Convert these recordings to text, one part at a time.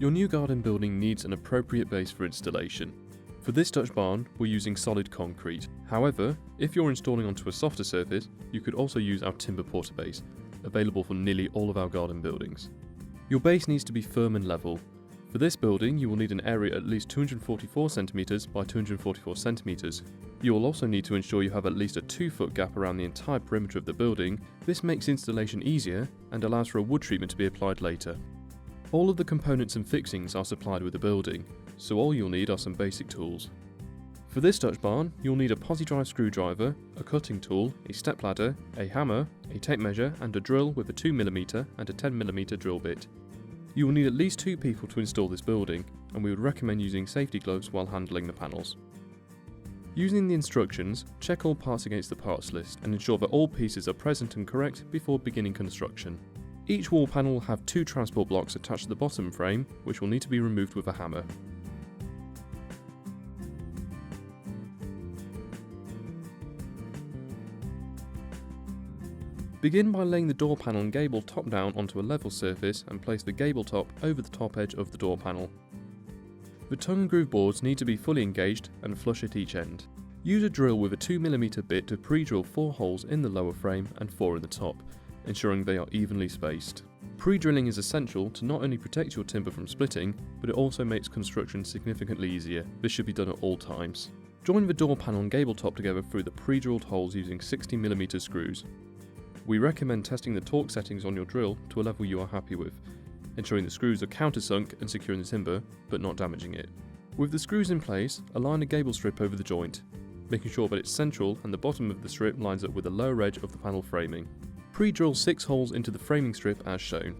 Your new garden building needs an appropriate base for installation. For this Dutch barn, we're using solid concrete. However, if you're installing onto a softer surface, you could also use our timber porter base, available for nearly all of our garden buildings. Your base needs to be firm and level. For this building, you will need an area at least 244 cm by 244 cm. You will also need to ensure you have at least a 2-foot gap around the entire perimeter of the building. This makes installation easier and allows for a wood treatment to be applied later. All of the components and fixings are supplied with the building, so all you'll need are some basic tools. For this Dutch barn, you'll need a posi-drive screwdriver, a cutting tool, a stepladder, a hammer, a tape measure and a drill with a 2mm and a 10mm drill bit. You will need at least 2 people to install this building, and we would recommend using safety gloves while handling the panels. Using the instructions, check all parts against the parts list and ensure that all pieces are present and correct before beginning construction. Each wall panel will have 2 transport blocks attached to the bottom frame, which will need to be removed with a hammer. Begin by laying the door panel and gable top down onto a level surface and place the gable top over the top edge of the door panel. The tongue and groove boards need to be fully engaged and flush at each end. Use a drill with a 2mm bit to pre-drill 4 holes in the lower frame and 4 in the top, ensuring they are evenly spaced. Pre-drilling is essential to not only protect your timber from splitting, but it also makes construction significantly easier. This should be done at all times. Join the door panel and gable top together through the pre-drilled holes using 60mm screws. We recommend testing the torque settings on your drill to a level you are happy with, ensuring the screws are countersunk and secure in the timber, but not damaging it. With the screws in place, align a gable strip over the joint, making sure that it's central and the bottom of the strip lines up with the lower edge of the panel framing. Pre-drill 6 holes into the framing strip as shown.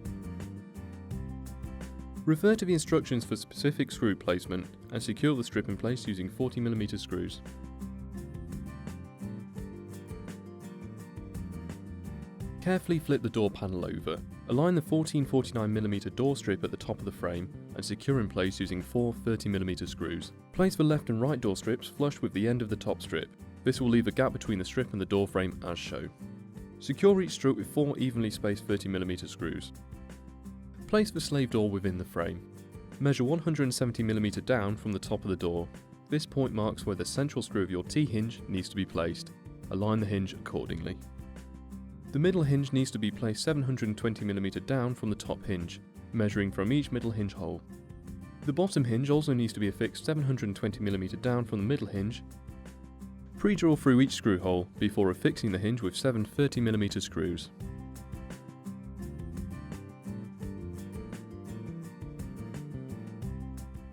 Refer to the instructions for specific screw placement and secure the strip in place using 40mm screws. Carefully flip the door panel over. Align the 1449mm door strip at the top of the frame and secure in place using 4 30mm screws. Place the left and right door strips flush with the end of the top strip. This will leave a gap between the strip and the door frame as shown. Secure each strip with 4 evenly spaced 30mm screws. Place the slave door within the frame. Measure 170mm down from the top of the door. This point marks where the central screw of your T-hinge needs to be placed. Align the hinge accordingly. The middle hinge needs to be placed 720mm down from the top hinge, measuring from each middle hinge hole. The bottom hinge also needs to be affixed 720mm down from the middle hinge. Pre-drill through each screw hole before affixing the hinge with 7 30mm screws.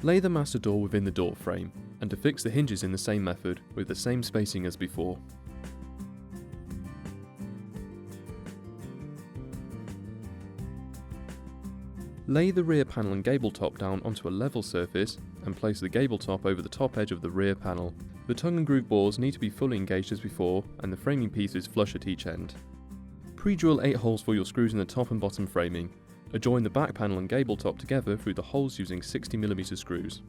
Lay the master door within the door frame and affix the hinges in the same method with the same spacing as before. Lay the rear panel and gable top down onto a level surface and place the gable top over the top edge of the rear panel. The tongue and groove bores need to be fully engaged as before and the framing pieces flush at each end. Pre-drill 8 holes for your screws in the top and bottom framing. Adjoin the back panel and gable top together through the holes using 60mm screws.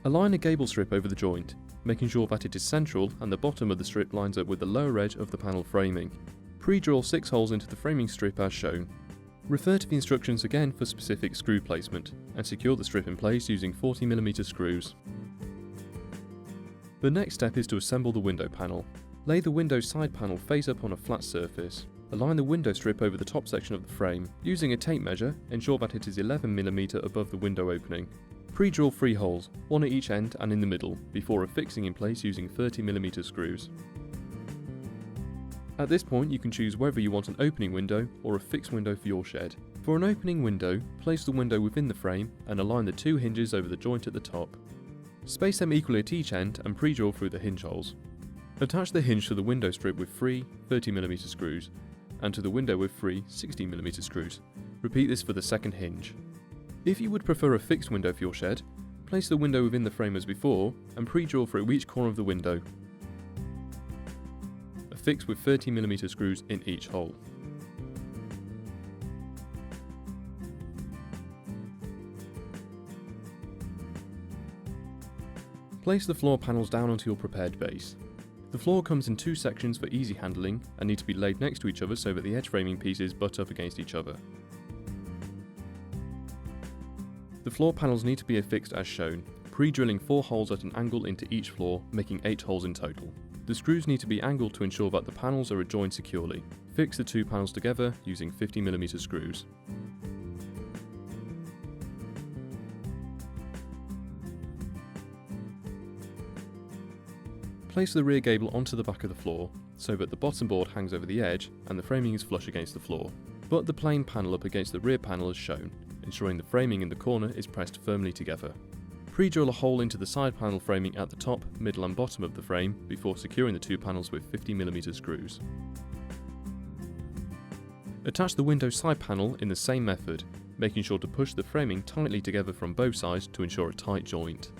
Align a gable strip over the joint, making sure that it is central and the bottom of the strip lines up with the lower edge of the panel framing. Pre-drill 6 holes into the framing strip as shown. Refer to the instructions again for specific screw placement, and secure the strip in place using 40mm screws. The next step is to assemble the window panel. Lay the window side panel face up on a flat surface. Align the window strip over the top section of the frame. Using a tape measure, ensure that it is 11mm above the window opening. Pre-drill 3 holes, 1 at each end and in the middle, before affixing in place using 30mm screws. At this point you can choose whether you want an opening window or a fixed window for your shed. For an opening window, place the window within the frame and align the 2 hinges over the joint at the top. Space them equally at each end and pre-drill through the hinge holes. Attach the hinge to the window strip with 3 30mm screws and to the window with 3 60mm screws. Repeat this for the second hinge. If you would prefer a fixed window for your shed, place the window within the frame as before and pre-drill through each corner of the window. Affix with 30mm screws in each hole. Place the floor panels down onto your prepared base. The floor comes in 2 sections for easy handling and need to be laid next to each other so that the edge framing pieces butt up against each other. The floor panels need to be affixed as shown, pre-drilling 4 holes at an angle into each floor, making 8 holes in total. The screws need to be angled to ensure that the panels are adjoined securely. Fix the 2 panels together using 50mm screws. Place the rear gable onto the back of the floor, so that the bottom board hangs over the edge and the framing is flush against the floor. Butt the plain panel up against the rear panel as shown, ensuring the framing in the corner is pressed firmly together. Pre-drill a hole into the side panel framing at the top, middle and bottom of the frame before securing the 2 panels with 50mm screws. Attach the window side panel in the same method, making sure to push the framing tightly together from both sides to ensure a tight joint.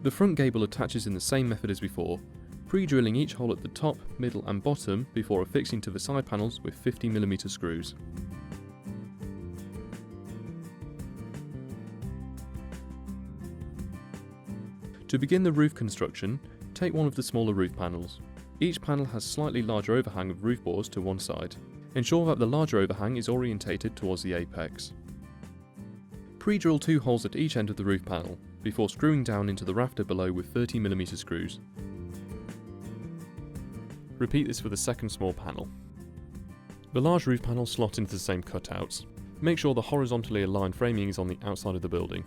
The front gable attaches in the same method as before, pre-drilling each hole at the top, middle and bottom before affixing to the side panels with 50mm screws. To begin the roof construction, take one of the smaller roof panels. Each panel has slightly larger overhang of roof boards to one side. Ensure that the larger overhang is orientated towards the apex. Pre-drill 2 holes at each end of the roof panel, before screwing down into the rafter below with 30mm screws. Repeat this for the second small panel. The large roof panels slot into the same cutouts. Make sure the horizontally aligned framing is on the outside of the building.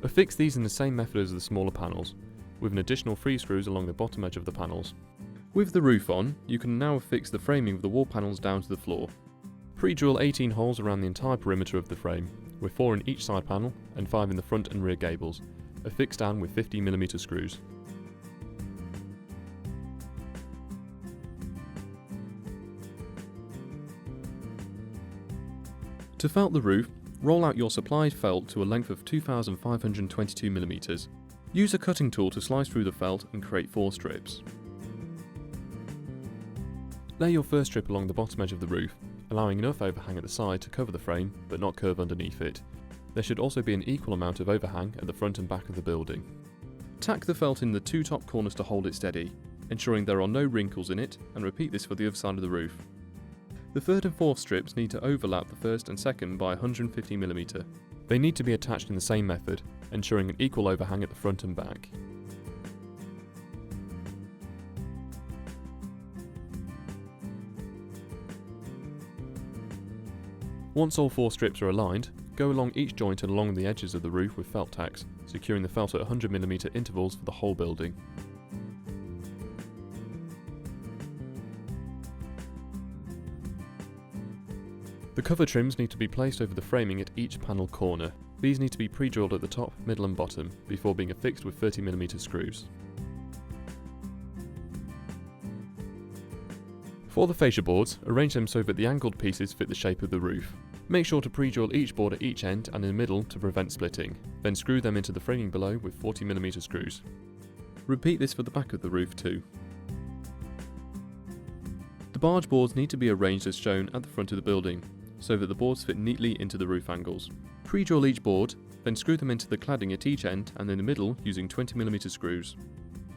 Affix these in the same method as the smaller panels, with an additional 3 screws along the bottom edge of the panels. With the roof on, you can now affix the framing of the wall panels down to the floor. Pre-drill 18 holes around the entire perimeter of the frame, with 4 in each side panel and 5 in the front and rear gables, affixed down with 50mm screws. To felt the roof, roll out your supplied felt to a length of 2522mm. Use a cutting tool to slice through the felt and create 4 strips. Lay your first strip along the bottom edge of the roof, allowing enough overhang at the side to cover the frame but not curve underneath it. There should also be an equal amount of overhang at the front and back of the building. Tack the felt in the 2 top corners to hold it steady, ensuring there are no wrinkles in it, and repeat this for the other side of the roof. The third and fourth strips need to overlap the first and second by 150mm. They need to be attached in the same method, ensuring an equal overhang at the front and back. Once all 4 strips are aligned, go along each joint and along the edges of the roof with felt tacks, securing the felt at 100mm intervals for the whole building. The cover trims need to be placed over the framing at each panel corner. These need to be pre-drilled at the top, middle and bottom, before being affixed with 30mm screws. For the fascia boards, arrange them so that the angled pieces fit the shape of the roof. Make sure to pre-drill each board at each end and in the middle to prevent splitting, then screw them into the framing below with 40mm screws. Repeat this for the back of the roof too. The barge boards need to be arranged as shown at the front of the building, so that the boards fit neatly into the roof angles. Pre-drill each board, then screw them into the cladding at each end and in the middle using 20mm screws.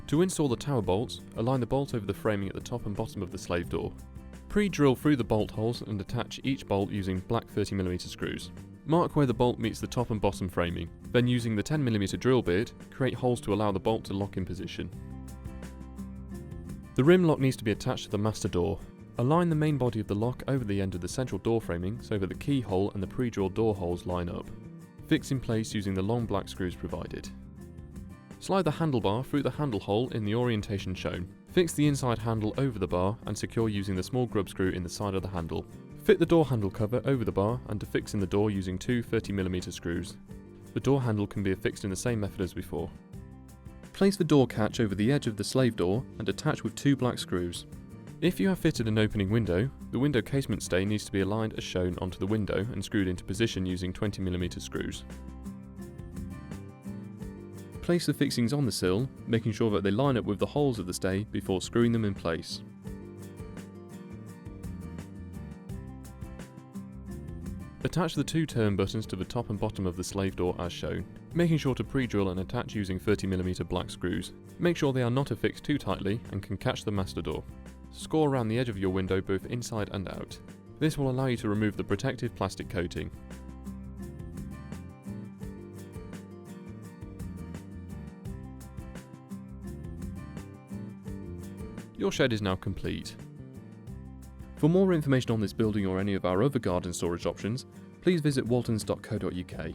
To install the tower bolts, align the bolt over the framing at the top and bottom of the slave door. Pre-drill through the bolt holes and attach each bolt using black 30mm screws. Mark where the bolt meets the top and bottom framing, then using the 10mm drill bit, create holes to allow the bolt to lock in position. The rim lock needs to be attached to the master door. Align the main body of the lock over the end of the central door framing so that the keyhole and the pre-drilled door holes line up. Fix in place using the long black screws provided. Slide the handlebar through the handle hole in the orientation shown. Fix the inside handle over the bar and secure using the small grub screw in the side of the handle. Fit the door handle cover over the bar and affix in the door using 2 30mm screws. The door handle can be affixed in the same method as before. Place the door catch over the edge of the slave door and attach with 2 black screws. If you have fitted an opening window, the window casement stay needs to be aligned as shown onto the window and screwed into position using 20mm screws. Place the fixings on the sill, making sure that they line up with the holes of the stay before screwing them in place. Attach the 2 turn buttons to the top and bottom of the slave door as shown, making sure to pre-drill and attach using 30mm black screws. Make sure they are not affixed too tightly and can catch the master door. Score around the edge of your window both inside and out. This will allow you to remove the protective plastic coating. your shed is now complete. For more information on this building or any of our other garden storage options, please visit waltons.co.uk.